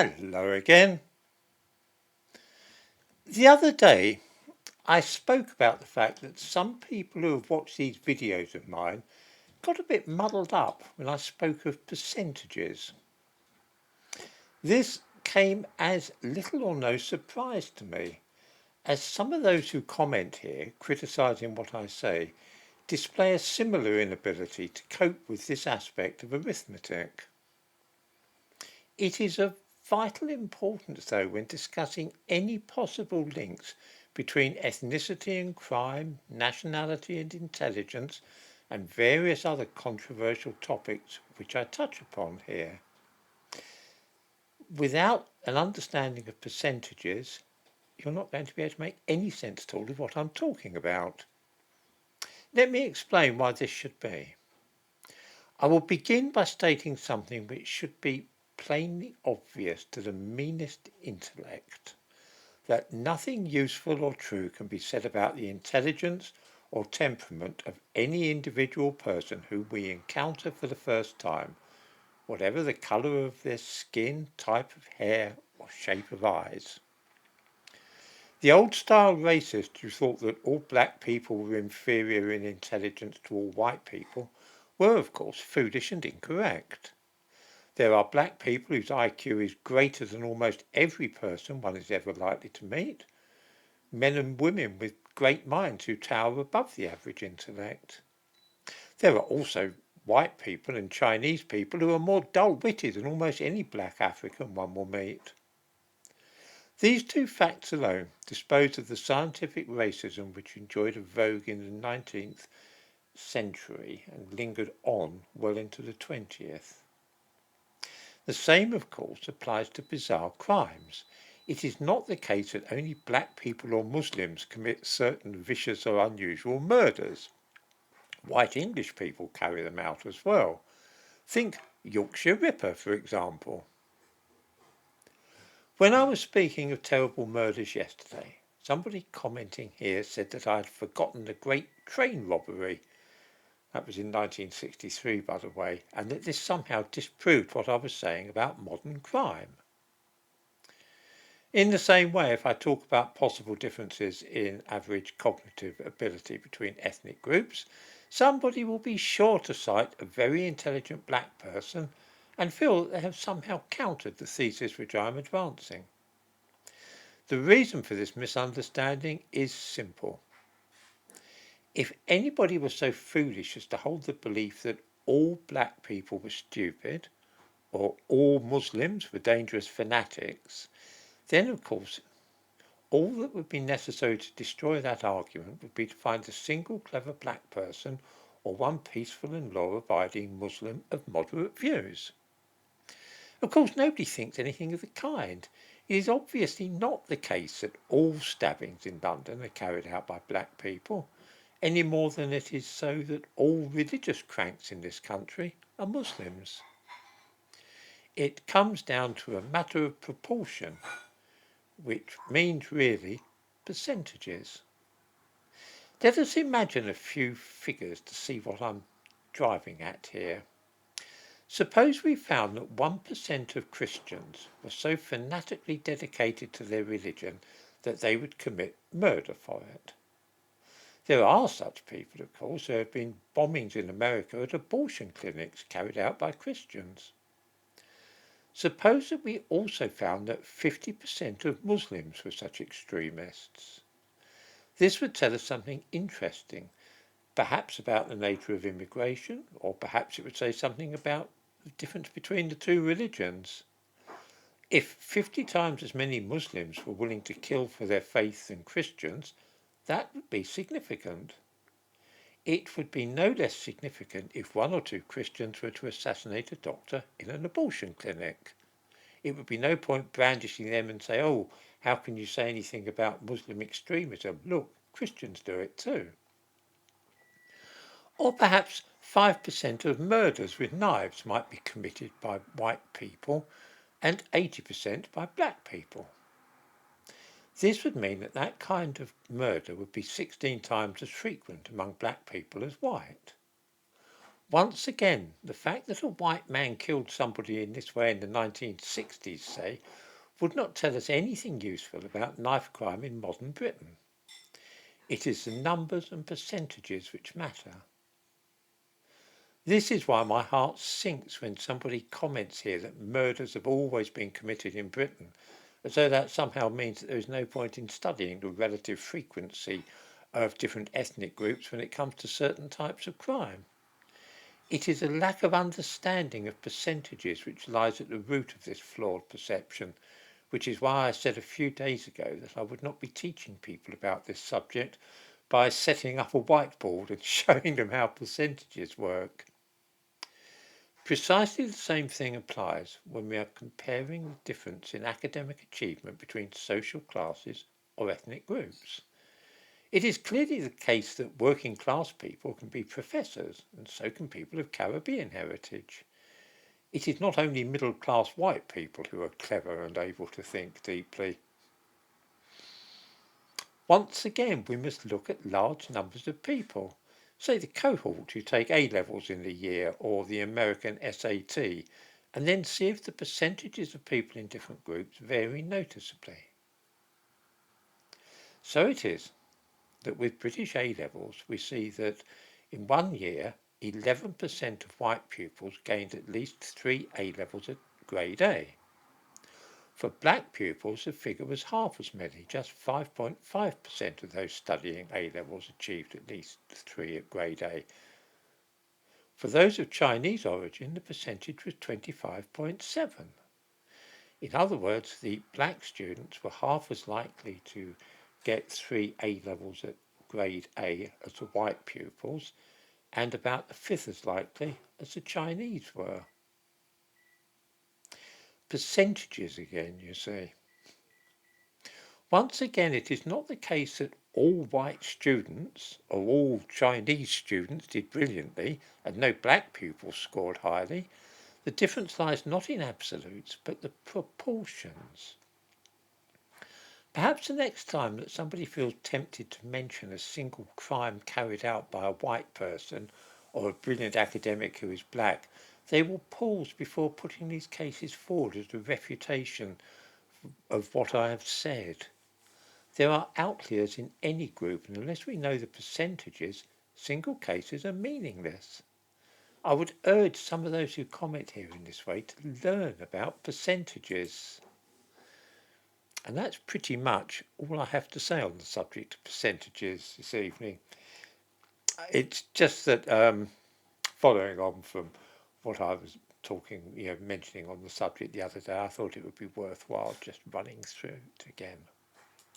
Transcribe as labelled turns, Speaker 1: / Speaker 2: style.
Speaker 1: Hello again. The other day I spoke about the fact that some people who have watched these videos of mine got a bit muddled up when I spoke of percentages. This came as little or no surprise to me, as some of those who comment here criticising what I say display a similar inability to cope with this aspect of arithmetic. It is of vital importance, though, when discussing any possible links between ethnicity and crime, nationality and intelligence, and various other controversial topics which I touch upon here. Without an understanding of percentages, you're not going to be able to make any sense at all of what I'm talking about. Let me explain why this should be. I will begin by stating something which should be plainly obvious to the meanest intellect, that nothing useful or true can be said about the intelligence or temperament of any individual person whom we encounter for the first time, whatever the colour of their skin, type of hair, or shape of eyes. The old-style racists who thought that all black people were inferior in intelligence to all white people were, of course, foolish and incorrect. There are black people whose IQ is greater than almost every person one is ever likely to meet, men and women with great minds who tower above the average intellect. There are also white people and Chinese people who are more dull-witted than almost any black African one will meet. These two facts alone dispose of the scientific racism which enjoyed a vogue in the 19th century and lingered on well into the 20th. The same, of course, applies to bizarre crimes. It is not the case that only black people or Muslims commit certain vicious or unusual murders. White English people carry them out as well. Think Yorkshire Ripper, for example. When I was speaking of terrible murders yesterday, somebody commenting here said that I had forgotten the great train robbery. That was in 1963, by the way, and that this somehow disproved what I was saying about modern crime. In the same way, if I talk about possible differences in average cognitive ability between ethnic groups, somebody will be sure to cite a very intelligent black person and feel that they have somehow countered the thesis which I am advancing. The reason for this misunderstanding is simple. If anybody was so foolish as to hold the belief that all black people were stupid, or all Muslims were dangerous fanatics, then of course all that would be necessary to destroy that argument would be to find a single clever black person or one peaceful and law-abiding Muslim of moderate views. Of course, nobody thinks anything of the kind. It is obviously not the case that all stabbings in London are carried out by black people, any more than it is so that all religious cranks in this country are Muslims. It comes down to a matter of proportion, which means really percentages. Let us imagine a few figures to see what I'm driving at here. Suppose we found that 1% of Christians were so fanatically dedicated to their religion that they would commit murder for it. There are such people, of course. There have been bombings in America at abortion clinics carried out by Christians. Suppose that we also found that 50% of Muslims were such extremists. This would tell us something interesting, perhaps about the nature of immigration, or perhaps it would say something about the difference between the two religions. If 50 times as many Muslims were willing to kill for their faith than Christians, that would be significant. It would be no less significant if one or two Christians were to assassinate a doctor in an abortion clinic. It would be no point brandishing them and say, oh, how can you say anything about Muslim extremism? Look, Christians do it too. Or perhaps 5% of murders with knives might be committed by white people and 80% by black people. This would mean that that kind of murder would be 16 times as frequent among black people as white. Once again, the fact that a white man killed somebody in this way in the 1960s, say, would not tell us anything useful about knife crime in modern Britain. It is the numbers and percentages which matter. This is why my heart sinks when somebody comments here that murders have always been committed in Britain, as though that somehow means that there is no point in studying the relative frequency of different ethnic groups when it comes to certain types of crime. It is a lack of understanding of percentages which lies at the root of this flawed perception, which is why I said a few days ago that I would not be teaching people about this subject by setting up a whiteboard and showing them how percentages work. Precisely the same thing applies when we are comparing the difference in academic achievement between social classes or ethnic groups. It is clearly the case that working class people can be professors, and so can people of Caribbean heritage. It is not only middle class white people who are clever and able to think deeply. Once again, we must look at large numbers of people, say the cohort who take A-levels in the year or the American SAT, and then see if the percentages of people in different groups vary noticeably. So it is that with British A-levels, we see that in 1 year, 11% of white pupils gained at least 3 A-levels at grade A. For black pupils, the figure was half as many, just 5.5% of those studying A-levels achieved at least 3 at grade A. For those of Chinese origin, the percentage was 25.7. In other words, the black students were half as likely to get 3 A-levels at grade A as the white pupils, and about a fifth as likely as the Chinese were. Percentages again, you see. Once again, it is not the case that all white students or all Chinese students did brilliantly and no black pupils scored highly. The difference lies not in absolutes, but the proportions. Perhaps the next time that somebody feels tempted to mention a single crime carried out by a white person or a brilliant academic who is black, they will pause before putting these cases forward as a refutation of what I have said. There are outliers in any group, and unless we know the percentages, single cases are meaningless. I would urge some of those who comment here in this way to learn about percentages. And that's pretty much all I have to say on the subject of percentages this evening. It's just that following on from what I was mentioning on the subject the other day, I thought it would be worthwhile just running through it again.